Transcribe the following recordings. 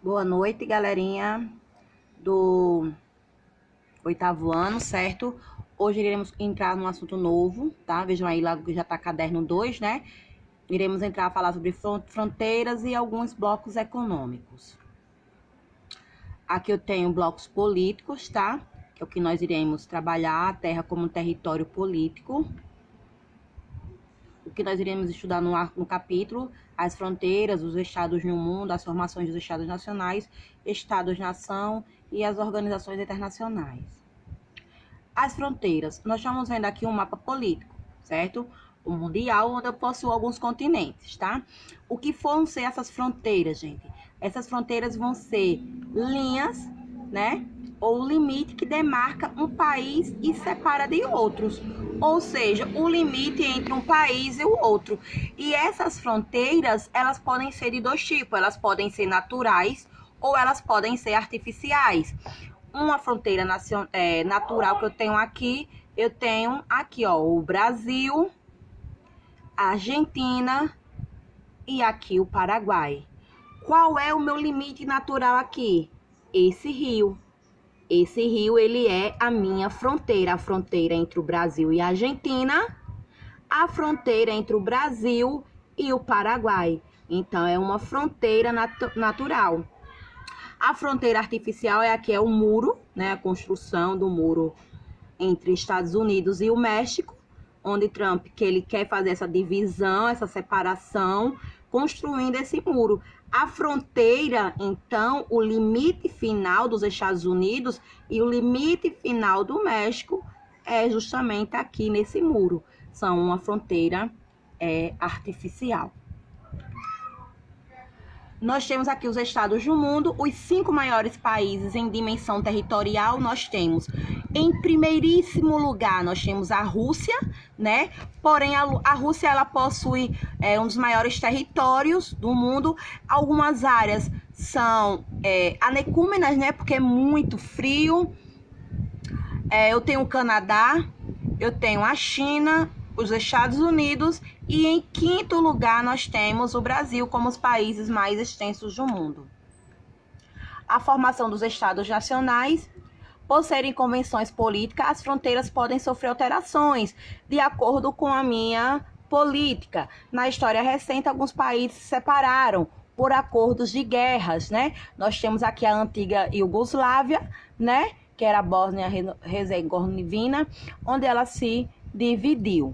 Boa noite, galerinha do oitavo ano, certo? Hoje iremos entrar num assunto novo, tá? Vejam aí, lá já tá caderno 2, né? Iremos entrar a falar sobre fronteiras e alguns blocos econômicos. Aqui eu tenho blocos políticos, tá? Que é o que nós iremos trabalhar, a terra como território político. O que nós iremos estudar no capítulo, as fronteiras, os estados no mundo, as formações dos estados nacionais, estados-nação e as organizações internacionais. As fronteiras, nós estamos vendo aqui um mapa político, certo? O mundial, onde eu possuo alguns continentes, tá? O que vão ser essas fronteiras, gente? Essas fronteiras vão ser linhas, né? Ou limite que demarca um país e separa de outros. Ou seja, o limite entre um país e o outro. E essas fronteiras, elas podem ser de dois tipos. Elas podem ser naturais ou elas podem ser artificiais. Uma fronteira natural que eu tenho aqui ó, o Brasil, a Argentina e aqui o Paraguai. Qual é o meu limite natural aqui? Esse rio. Esse rio, ele é a minha fronteira, a fronteira entre o Brasil e a Argentina, a fronteira entre o Brasil e o Paraguai. Então, é uma fronteira natural. A fronteira artificial é o muro, né, a construção do muro entre Estados Unidos e o México, onde Trump que ele quer fazer essa divisão, essa separação, construindo esse muro. A fronteira, então, o limite final dos Estados Unidos e o limite final do México é justamente aqui nesse muro. São uma fronteira artificial. Nós temos aqui os estados do mundo, os 5 maiores países em dimensão territorial. Nós temos, em primeiríssimo lugar, nós temos a Rússia, né? Porém, a Rússia, ela possui um dos maiores territórios do mundo. Algumas áreas são anecúmenas, né? Porque é muito frio. Eu tenho o Canadá, eu tenho a China, os Estados Unidos e em quinto lugar nós temos o Brasil como os países mais extensos do mundo. A formação dos estados nacionais, por serem convenções políticas, as fronteiras podem sofrer alterações de acordo com a minha política. Na história recente, alguns países se separaram por acordos de guerras, né? Nós temos aqui a antiga Iugoslávia, né? Que era a Bósnia-Herzegovina, onde ela se dividiu.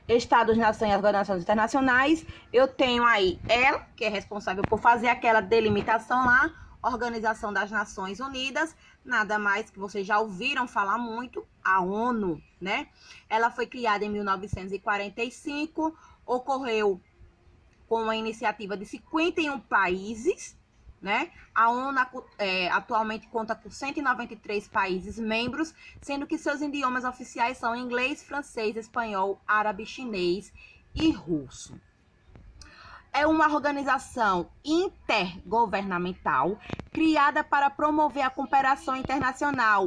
Estados, nações e organizações internacionais, eu tenho aí ela, que é responsável por fazer aquela delimitação lá, Organização das Nações Unidas, nada mais que vocês já ouviram falar muito, a ONU, né? Ela foi criada em 1945, ocorreu com uma iniciativa de 51 países, né? A ONU atualmente conta com 193 países membros, sendo que seus idiomas oficiais são inglês, francês, espanhol, árabe, chinês e russo. É uma organização intergovernamental criada para promover a cooperação internacional,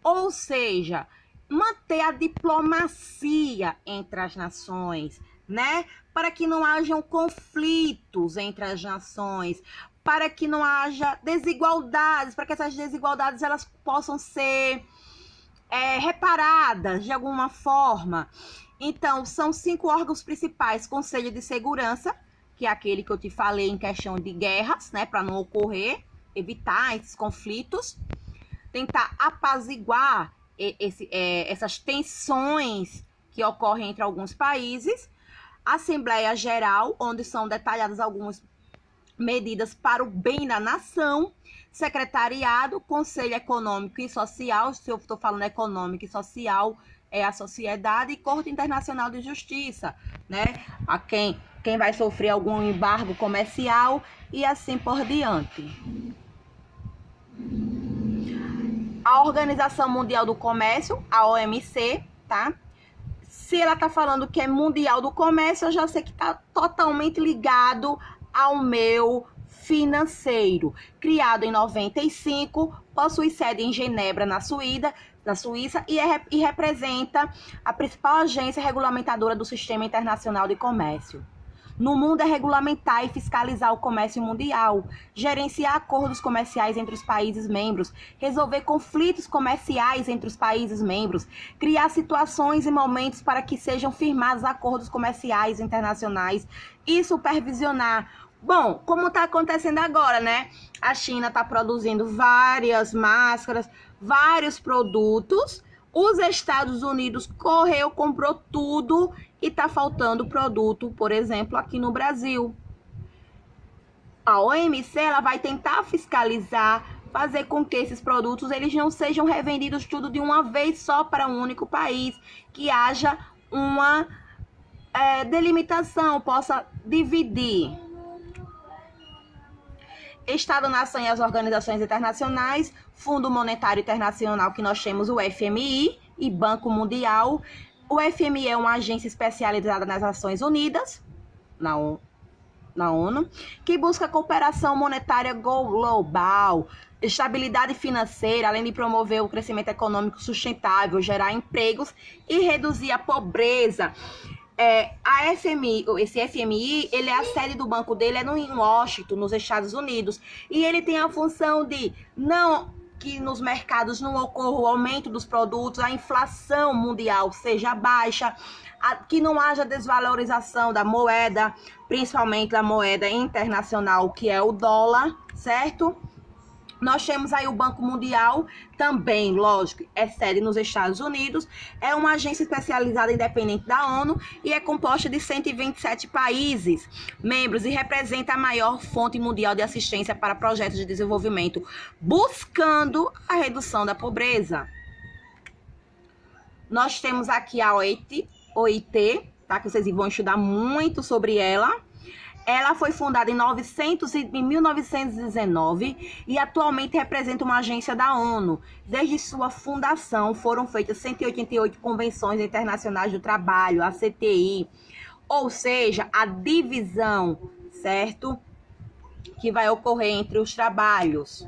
ou seja, manter a diplomacia entre as nações, né? Para que não hajam conflitos entre as nações, para que não haja desigualdades, para que essas desigualdades elas possam ser reparadas de alguma forma. Então, são 5 órgãos principais: Conselho de Segurança, que é aquele que eu te falei em questão de guerras, né, para não ocorrer, evitar esses conflitos, tentar apaziguar essas tensões que ocorrem entre alguns países. Assembleia Geral, onde são detalhadas algumas medidas para o bem da nação. Secretariado, Conselho Econômico e Social, se eu estou falando econômico e social, é a sociedade, e Corte Internacional de Justiça, né? A quem vai sofrer algum embargo comercial e assim por diante. A Organização Mundial do Comércio, a OMC, tá? Se ela tá falando que é Mundial do Comércio, eu já sei que tá totalmente ligado ao meu financeiro. Criado em 95, possui sede em Genebra, na Suíça, e representa a principal agência regulamentadora do Sistema Internacional de Comércio. no mundo é regulamentar e fiscalizar o comércio mundial, gerenciar acordos comerciais entre os países membros, resolver conflitos comerciais entre os países membros, criar situações e momentos para que sejam firmados acordos comerciais internacionais e supervisionar. Bom, como está acontecendo agora, né? A China está produzindo várias máscaras, vários produtos. Os Estados Unidos correu, comprou tudo e está faltando produto, por exemplo, aqui no Brasil. A OMC ela vai tentar fiscalizar, fazer com que esses produtos eles não sejam revendidos tudo de uma vez só para um único país, que haja uma delimitação, possa dividir. Estado, nação e as organizações internacionais, Fundo Monetário Internacional, que nós temos o FMI e Banco Mundial. O FMI é uma agência especializada nas Nações Unidas, na ONU, que busca cooperação monetária global, estabilidade financeira, além de promover o crescimento econômico sustentável, gerar empregos e reduzir a pobreza. Esse FMI, ele é a sede do banco dele, em Washington, nos Estados Unidos, e ele tem a função de que nos mercados não ocorra o aumento dos produtos, a inflação mundial seja baixa, que não haja desvalorização da moeda, principalmente da moeda internacional, que é o dólar, certo? Nós temos aí o Banco Mundial, também, lógico, é sede nos Estados Unidos, é uma agência especializada independente da ONU e é composta de 127 países membros e representa a maior fonte mundial de assistência para projetos de desenvolvimento, buscando a redução da pobreza. Nós temos aqui a OIT, tá? Que vocês vão estudar muito sobre ela. Ela foi fundada em 1919 e atualmente representa uma agência da ONU. Desde sua fundação foram feitas 188 convenções internacionais do trabalho, a CTI, ou seja, a divisão, certo? Que vai ocorrer entre os trabalhos.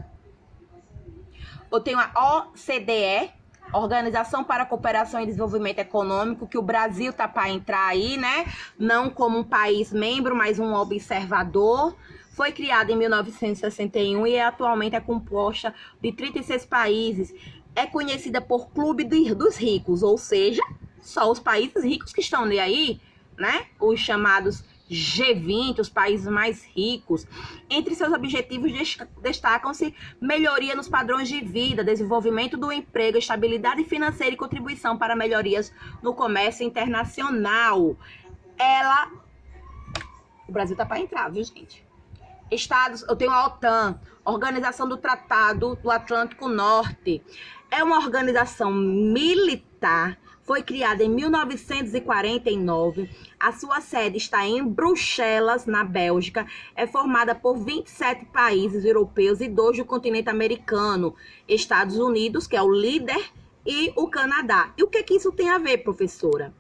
Eu tenho a OCDE, Organização para a Cooperação e Desenvolvimento Econômico, que o Brasil tá para entrar aí, né? Não como um país membro, mas um observador. Foi criada em 1961 e atualmente é composta de 36 países. É conhecida por Clube dos Ricos, ou seja, só os países ricos que estão aí, né? Os chamados G20, os países mais ricos. Entre seus objetivos destacam-se melhoria nos padrões de vida, desenvolvimento do emprego, estabilidade financeira e contribuição para melhorias no comércio internacional. O Brasil tá para entrar, viu, gente? Estados, eu tenho a OTAN, Organização do Tratado do Atlântico Norte. É uma organização militar. Foi criada em 1949. A sua sede está em Bruxelas, na Bélgica. É formada por 27 países europeus e 2 do continente americano. Estados Unidos, que é o líder, e o Canadá. E o que isso tem a ver, professora?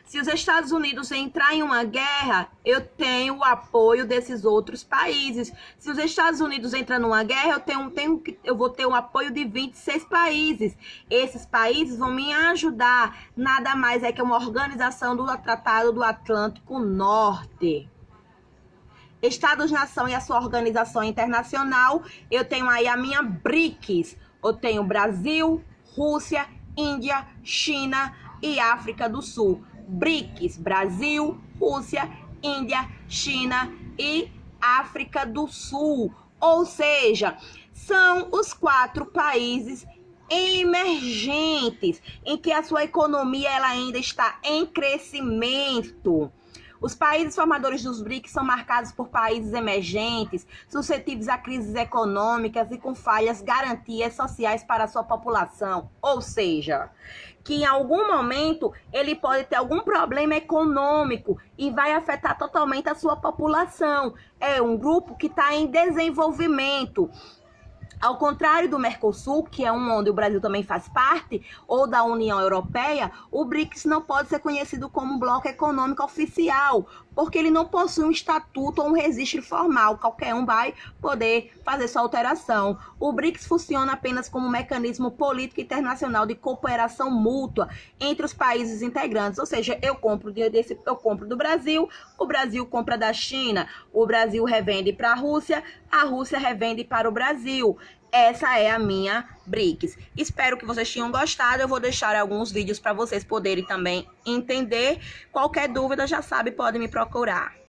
Se os Estados Unidos entrar em uma guerra, eu tenho o apoio desses outros países. Se os Estados Unidos entrar numa guerra, eu vou ter o apoio de 26 países. Esses países vão me ajudar. Nada mais é que uma organização do Tratado do Atlântico Norte. Estados-nação e a sua organização internacional, eu tenho aí a minha BRICS. Eu tenho Brasil, Rússia, Índia, China e África do Sul. BRICS, Brasil, Rússia, Índia, China e África do Sul. Ou seja, são os 4 países emergentes, em que a sua economia ela ainda está em crescimento. Os países formadores dos BRICS são marcados por países emergentes, suscetíveis a crises econômicas e com falhas garantias sociais para a sua população. Ou seja, que em algum momento ele pode ter algum problema econômico e vai afetar totalmente a sua população. É um grupo que está em desenvolvimento. Ao contrário do Mercosul, que é um onde o Brasil também faz parte, ou da União Europeia, o BRICS não pode ser conhecido como um bloco econômico oficial, porque ele não possui um estatuto ou um registro formal. Qualquer um vai poder fazer sua alteração. O BRICS funciona apenas como um mecanismo político internacional de cooperação mútua entre os países integrantes. Ou seja, eu compro do Brasil, o Brasil compra da China, o Brasil revende para a Rússia revende para o Brasil. Essa é a minha BRICS. Espero que vocês tenham gostado. Eu vou deixar alguns vídeos para vocês poderem também entender. Qualquer dúvida, já sabe, pode me procurar.